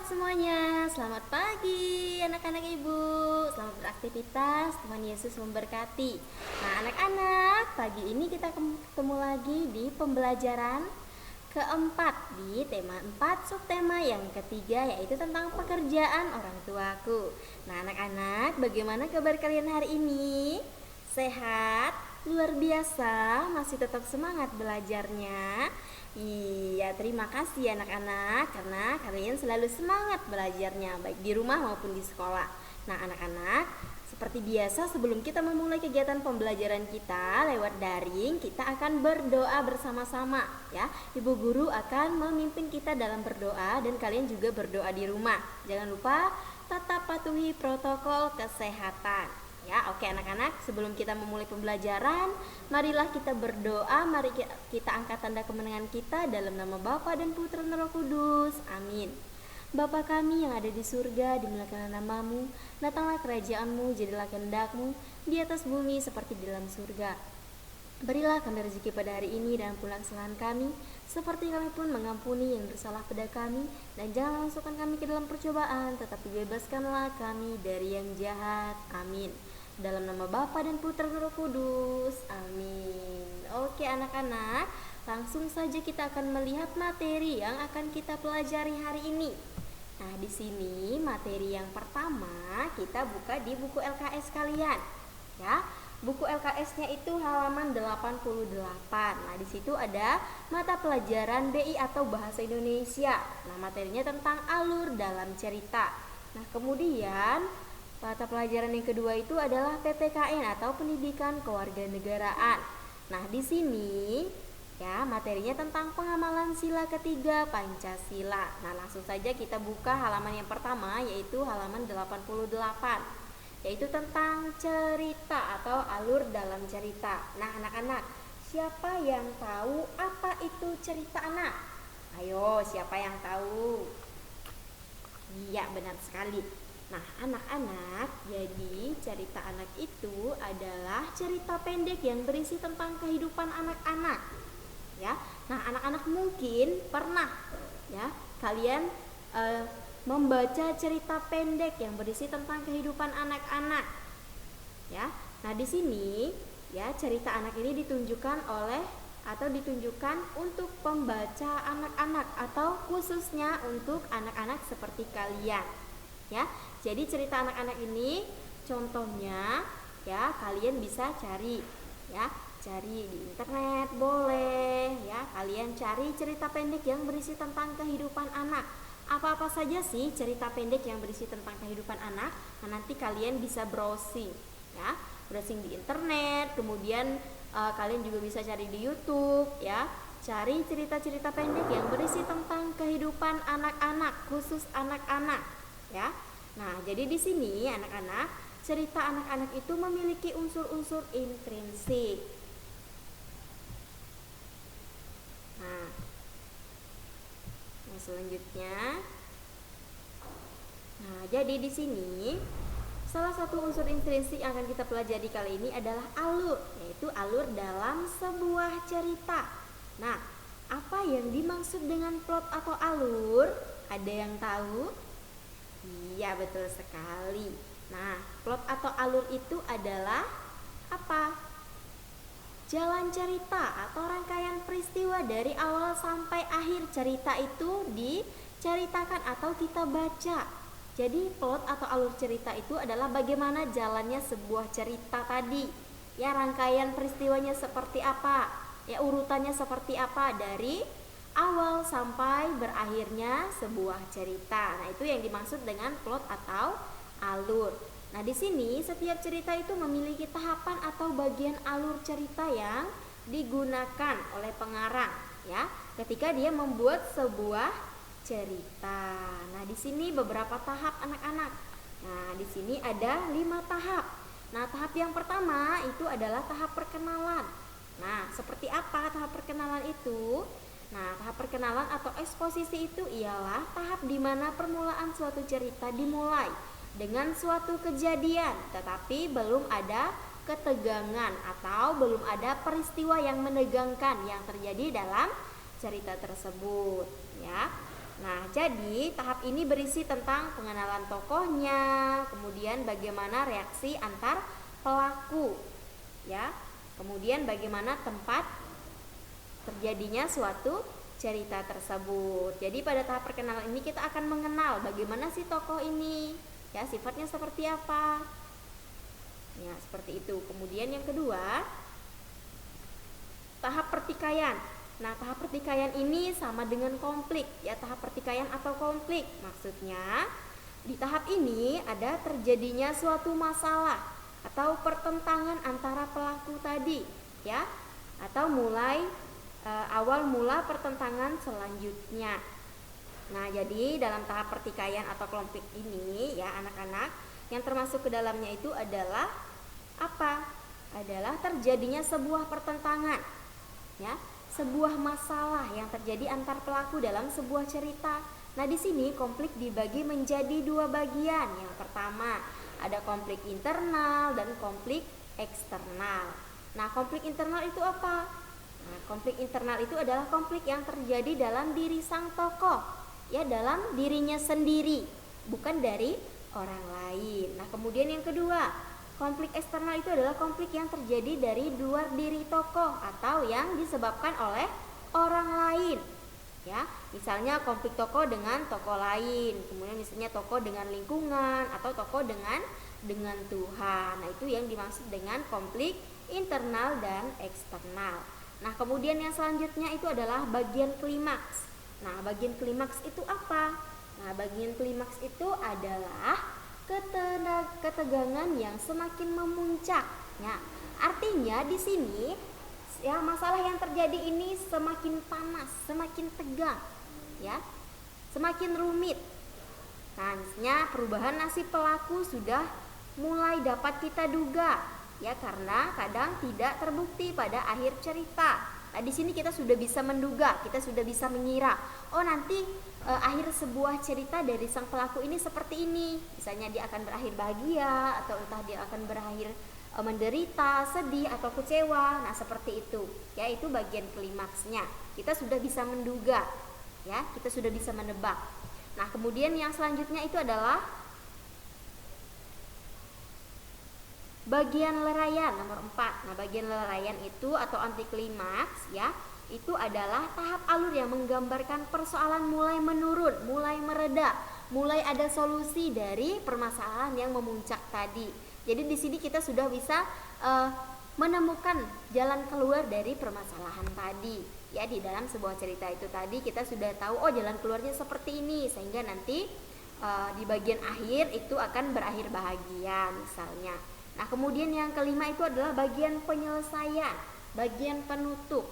semuanya, selamat pagi anak-anak ibu. Selamat beraktivitas, Tuhan Yesus memberkati. Nah anak-anak, pagi ini kita ketemu lagi di pembelajaran keempat di tema 4 subtema yang ketiga, yaitu tentang pekerjaan orang tuaku. Nah anak-anak, bagaimana kabar kalian hari ini? Sehat? Luar biasa, masih tetap semangat belajarnya? Iya, terima kasih anak-anak karena kalian selalu semangat belajarnya baik di rumah maupun di sekolah. Nah anak-anak, seperti biasa sebelum kita memulai kegiatan pembelajaran kita lewat daring, kita akan berdoa bersama-sama ya. Ibu guru akan memimpin kita dalam berdoa dan kalian juga berdoa di rumah. Jangan lupa tetap patuhi protokol kesehatan. Ya, oke anak-anak, sebelum kita memulai pembelajaran, marilah kita berdoa, mari kita angkat tanda kemenangan kita dalam nama Bapa dan Putra dan Roh Kudus. Amin. Bapa kami yang ada di surga, dimuliakanlah namamu, datanglah kerajaanmu, jadilah kehendakmu di atas bumi seperti di dalam surga. Berilah kami rezeki pada hari ini dan pulang kesalahan kami, seperti kami pun mengampuni yang bersalah pada kami, dan jangan masukkan kami ke dalam percobaan, tetapi bebaskanlah kami dari yang jahat. Amin. Dalam nama Bapa dan Putra dan Roh Kudus. Amin. Oke anak-anak, langsung saja kita akan melihat materi yang akan kita pelajari hari ini. Nah, di sini materi yang pertama kita buka di buku LKS kalian. Ya. Buku LKS-nya itu halaman 88. Nah, di situ ada mata pelajaran BI atau Bahasa Indonesia. Nah, materinya tentang alur dalam cerita. Nah, kemudian mata pelajaran yang kedua itu adalah PPKN atau Pendidikan Kewarganegaraan. Nah, di sini ya materinya tentang pengamalan sila ketiga Pancasila. Nah, langsung saja kita buka halaman yang pertama, yaitu halaman 88. Yaitu tentang cerita atau alur dalam cerita. Nah, anak-anak, siapa yang tahu apa itu cerita anak? Ayo, siapa yang tahu? Iya, benar sekali. Nah, anak-anak, jadi cerita anak itu adalah cerita pendek yang berisi tentang kehidupan anak-anak. Ya. Nah, anak-anak mungkin pernah ya kalian membaca cerita pendek yang berisi tentang kehidupan anak-anak. Ya. Nah, di sini ya cerita anak ini ditunjukkan untuk pembaca anak-anak atau khususnya untuk anak-anak seperti kalian. Ya. Jadi cerita anak-anak ini contohnya ya kalian bisa cari di internet boleh ya. Kalian cari cerita pendek yang berisi tentang kehidupan anak. Apa-apa saja sih cerita pendek yang berisi tentang kehidupan anak? Nah, nanti kalian bisa browsing ya. Browsing di internet, kemudian kalian juga bisa cari di YouTube ya. Cari cerita-cerita pendek yang berisi tentang kehidupan anak-anak, khusus anak-anak ya. Nah, jadi di sini anak-anak, cerita anak-anak itu memiliki unsur-unsur intrinsik. Nah, yang selanjutnya. Nah, jadi di sini salah satu unsur intrinsik yang akan kita pelajari kali ini adalah alur, yaitu alur dalam sebuah cerita. Nah, apa yang dimaksud dengan plot atau alur? Ada yang tahu? Iya, betul sekali. Nah, plot atau alur itu adalah apa? Jalan cerita atau rangkaian peristiwa dari awal sampai akhir cerita itu diceritakan atau kita baca. Jadi plot atau alur cerita itu adalah bagaimana jalannya sebuah cerita tadi. Ya, rangkaian peristiwanya seperti apa? Ya, urutannya seperti apa dari awal sampai berakhirnya sebuah cerita. Nah, itu yang dimaksud dengan plot atau alur. Nah, di sini setiap cerita itu memiliki tahapan atau bagian alur cerita yang digunakan oleh pengarang ya ketika dia membuat sebuah cerita. Nah, di sini beberapa tahap anak-anak. Nah, di sini ada 5 tahap. Nah, tahap yang pertama itu adalah tahap perkenalan. Nah, seperti apa tahap perkenalan itu? Nah, tahap perkenalan atau eksposisi itu ialah tahap di mana permulaan suatu cerita dimulai dengan suatu kejadian, tetapi belum ada ketegangan atau belum ada peristiwa yang menegangkan yang terjadi dalam cerita tersebut, ya. Nah, jadi tahap ini berisi tentang pengenalan tokohnya, kemudian bagaimana reaksi antar pelaku, ya. Kemudian bagaimana tempat terjadinya suatu cerita tersebut. Jadi pada tahap perkenalan ini kita akan mengenal bagaimana sih tokoh ini, ya, sifatnya seperti apa. Ya, seperti itu. Kemudian yang kedua, tahap pertikaian. Nah, tahap pertikaian ini sama dengan konflik, ya, tahap pertikaian atau konflik. Maksudnya, di tahap ini ada terjadinya suatu masalah atau pertentangan antara pelaku tadi, ya, atau awal mula pertentangan selanjutnya. Nah, jadi dalam tahap pertikaian atau konflik ini, ya, anak-anak, yang termasuk ke dalamnya itu adalah apa? Adalah terjadinya sebuah pertentangan, ya, sebuah masalah yang terjadi antar pelaku dalam sebuah cerita. Nah, di sini konflik dibagi menjadi dua bagian. Yang pertama, ada konflik internal dan konflik eksternal. Nah, konflik internal itu apa? Nah, konflik internal itu adalah konflik yang terjadi dalam diri sang tokoh, ya, dalam dirinya sendiri, bukan dari orang lain. Nah, kemudian yang kedua, konflik eksternal itu adalah konflik yang terjadi dari luar diri tokoh atau yang disebabkan oleh orang lain, ya. Misalnya konflik tokoh dengan tokoh lain, kemudian misalnya tokoh dengan lingkungan atau tokoh dengan Tuhan. Nah, itu yang dimaksud dengan konflik internal dan eksternal. Nah, kemudian yang selanjutnya itu adalah bagian klimaks. Nah, bagian klimaks itu apa? Nah, bagian klimaks itu adalah ketegangan yang semakin memuncak, ya. Artinya di sini, ya, masalah yang terjadi ini semakin panas, semakin tegang, ya, semakin rumit. Nah, misalnya perubahan nasib pelaku sudah mulai dapat kita duga, ya, karena kadang tidak terbukti pada akhir cerita. Nah, di sini kita sudah bisa menduga, kita sudah bisa mengira, oh, nanti akhir sebuah cerita dari sang pelaku ini seperti ini. Misalnya dia akan berakhir bahagia, atau entah dia akan berakhir menderita, sedih, atau kecewa. Nah, seperti itu, ya, itu bagian klimaksnya. Kita sudah bisa menduga, ya, kita sudah bisa menebak. Nah, kemudian yang selanjutnya itu adalah bagian lerayan nomor 4. Nah, bagian lerayan itu atau anti klimaks, ya, itu adalah tahap alur yang menggambarkan persoalan mulai menurun, mulai mereda, mulai ada solusi dari permasalahan yang memuncak tadi. Jadi di sini kita sudah bisa menemukan jalan keluar dari permasalahan tadi, ya. Di dalam sebuah cerita itu tadi kita sudah tahu, oh, jalan keluarnya seperti ini, sehingga nanti di bagian akhir itu akan berakhir bahagia misalnya. Nah, kemudian yang kelima itu adalah bagian penyelesaian, bagian penutup,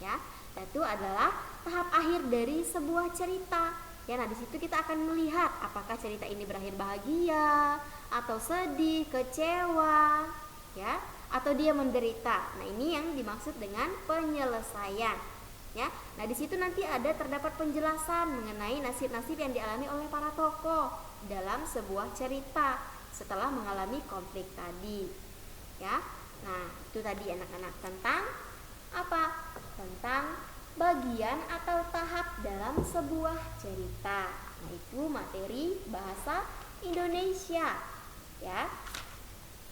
ya. Itu adalah tahap akhir dari sebuah cerita, ya. Nah, di situ kita akan melihat apakah cerita ini berakhir bahagia atau sedih, kecewa, ya, atau dia menderita. Nah, ini yang dimaksud dengan penyelesaian, ya. Nah, di situ nanti terdapat penjelasan mengenai nasib-nasib yang dialami oleh para tokoh dalam sebuah cerita setelah mengalami konflik tadi, ya. Nah, itu tadi anak-anak tentang apa? Tentang bagian atau tahap dalam sebuah cerita. Nah, itu materi bahasa Indonesia, ya.